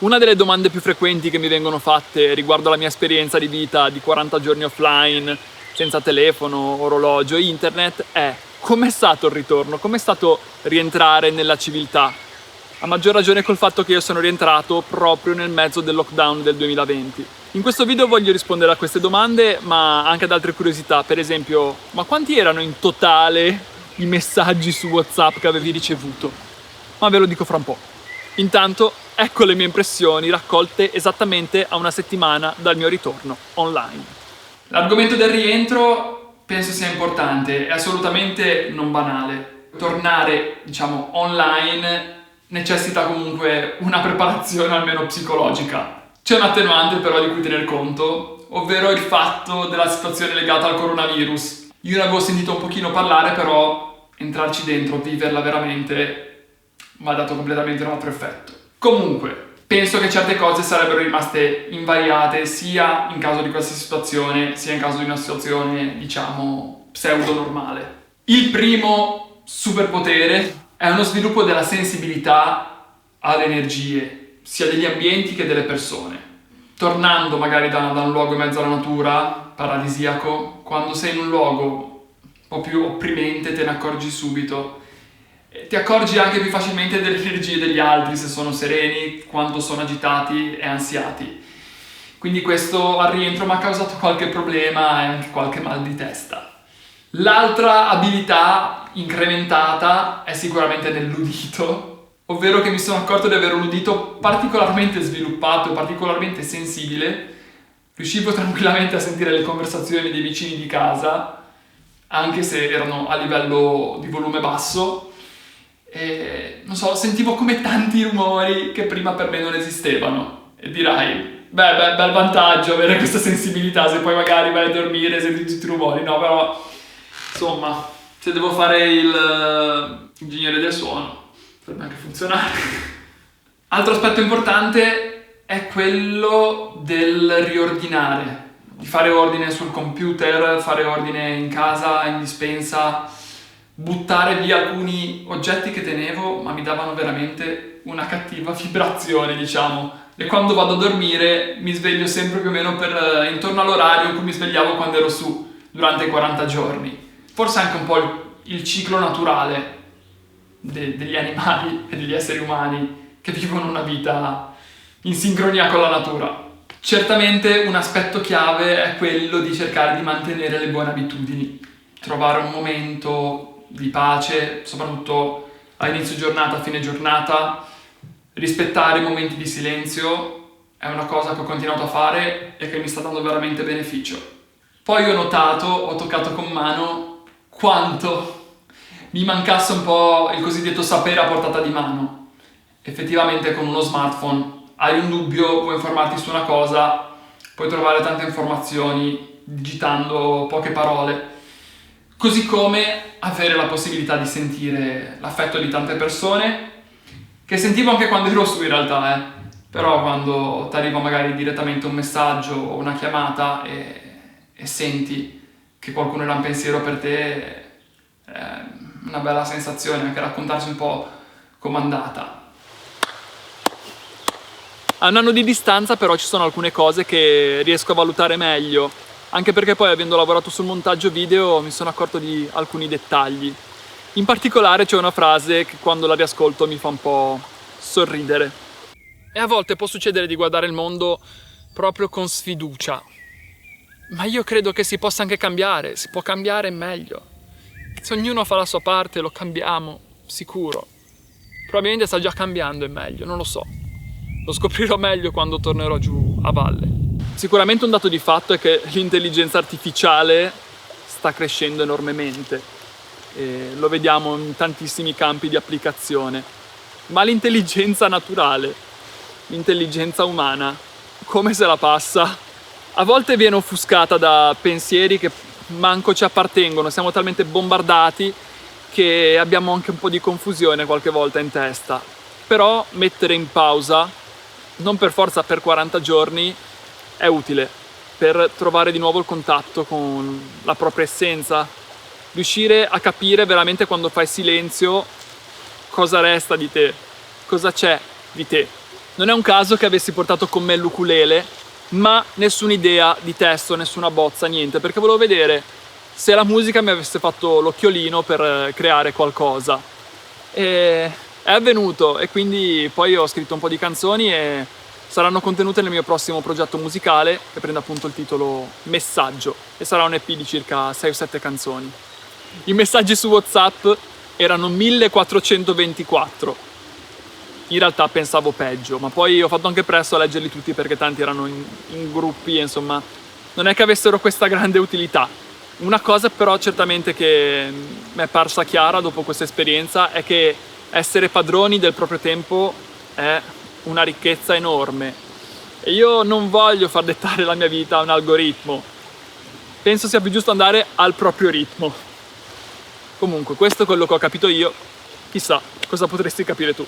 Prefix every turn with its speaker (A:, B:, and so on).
A: Una delle domande più frequenti che mi vengono fatte riguardo alla mia esperienza di vita di 40 giorni offline, senza telefono, orologio e internet, è: com'è stato il ritorno? Com'è stato rientrare nella civiltà? A maggior ragione col fatto che io sono rientrato proprio nel mezzo del lockdown del 2020. In questo video voglio rispondere a queste domande, ma anche ad altre curiosità. Per esempio, ma quanti erano in totale i messaggi su WhatsApp che avevi ricevuto? Ma ve lo dico fra un po'. Intanto, ecco le mie impressioni raccolte esattamente a una settimana dal mio ritorno online. L'argomento del rientro penso sia importante, è assolutamente non banale. Tornare, online necessita comunque una preparazione almeno psicologica. C'è un attenuante però di cui tener conto, ovvero il fatto della situazione legata al coronavirus. Io ne avevo sentito un pochino parlare, però entrarci dentro, viverla veramente, mi ha dato completamente un altro effetto. Comunque, penso che certe cose sarebbero rimaste invariate sia in caso di questa situazione, sia in caso di una situazione, pseudo-normale. Il primo superpotere è uno sviluppo della sensibilità alle energie, sia degli ambienti che delle persone. Tornando magari da un luogo in mezzo alla natura, paradisiaco, quando sei in un luogo un po' più opprimente te ne accorgi subito. Ti accorgi anche più facilmente delle energie degli altri, se sono sereni, quanto sono agitati e ansiati. Quindi questo al rientro mi ha causato qualche problema e anche qualche mal di testa. L'altra abilità incrementata è sicuramente nell'udito, ovvero che mi sono accorto di avere un udito particolarmente sviluppato e particolarmente sensibile. Riuscivo tranquillamente a sentire le conversazioni dei vicini di casa, anche se erano a livello di volume basso, e sentivo come tanti rumori che prima per me non esistevano. E dirai, bel vantaggio avere questa sensibilità, se poi magari vai a dormire e senti tutti i rumori, no, però insomma, se devo fare l'ingegnere del suono, dovrebbe anche funzionare. Altro aspetto importante è quello del riordinare, di fare ordine sul computer, fare ordine in casa, in dispensa, buttare via alcuni oggetti che tenevo, ma mi davano veramente una cattiva vibrazione, E quando vado a dormire mi sveglio sempre più o meno intorno all'orario in cui mi svegliavo quando ero su, durante i 40 giorni. Forse anche un po' il ciclo naturale degli animali e degli esseri umani che vivono una vita in sincronia con la natura. Certamente un aspetto chiave è quello di cercare di mantenere le buone abitudini, trovare un momento di pace, soprattutto a inizio giornata, a fine giornata, rispettare i momenti di silenzio è una cosa che ho continuato a fare e che mi sta dando veramente beneficio. Poi ho toccato con mano quanto mi mancasse un po' il cosiddetto sapere a portata di mano. Effettivamente con uno smartphone hai un dubbio, vuoi informarti su una cosa, puoi trovare tante informazioni digitando poche parole. Così come avere la possibilità di sentire l'affetto di tante persone, che sentivo anche quando ero su in realtà, però quando ti arriva magari direttamente un messaggio o una chiamata e senti che qualcuno era un pensiero per te, è una bella sensazione, anche raccontarsi un po' com'è andata. A un anno di distanza però ci sono alcune cose che riesco a valutare meglio, anche perché poi avendo lavorato sul montaggio video mi sono accorto di alcuni dettagli. In particolare c'è una frase che quando la riascolto mi fa un po' sorridere. E a volte può succedere di guardare il mondo proprio con sfiducia. Ma io credo che si possa anche cambiare, si può cambiare meglio. Se ognuno fa la sua parte lo cambiamo, sicuro. Probabilmente sta già cambiando e meglio, non lo so. Lo scoprirò meglio quando tornerò giù a valle. Sicuramente un dato di fatto è che l'intelligenza artificiale sta crescendo enormemente. E lo vediamo in tantissimi campi di applicazione. Ma l'intelligenza naturale, l'intelligenza umana, come se la passa? A volte viene offuscata da pensieri che manco ci appartengono, siamo talmente bombardati che abbiamo anche un po' di confusione qualche volta in testa. Però mettere in pausa, non per forza per 40 giorni, è utile per trovare di nuovo il contatto con la propria essenza, riuscire a capire veramente quando fai silenzio cosa resta di te, cosa c'è di te. Non è un caso che avessi portato con me l'ukulele, ma nessuna idea di testo, nessuna bozza, niente, perché volevo vedere se la musica mi avesse fatto l'occhiolino per creare qualcosa. E è avvenuto, e quindi poi ho scritto un po' di canzoni e saranno contenute nel mio prossimo progetto musicale, che prende appunto il titolo Messaggio, e sarà un EP di circa 6 o 7 canzoni. I messaggi su WhatsApp erano 1424. In realtà pensavo peggio, ma poi ho fatto anche presto a leggerli tutti perché tanti erano in gruppi e insomma non è che avessero questa grande utilità. Una cosa però certamente che mi è parsa chiara dopo questa esperienza è che essere padroni del proprio tempo è una ricchezza enorme e io non voglio far dettare la mia vita a un algoritmo. Penso sia più giusto andare al proprio ritmo. Comunque, questo è quello che ho capito io. Chissà cosa potresti capire tu.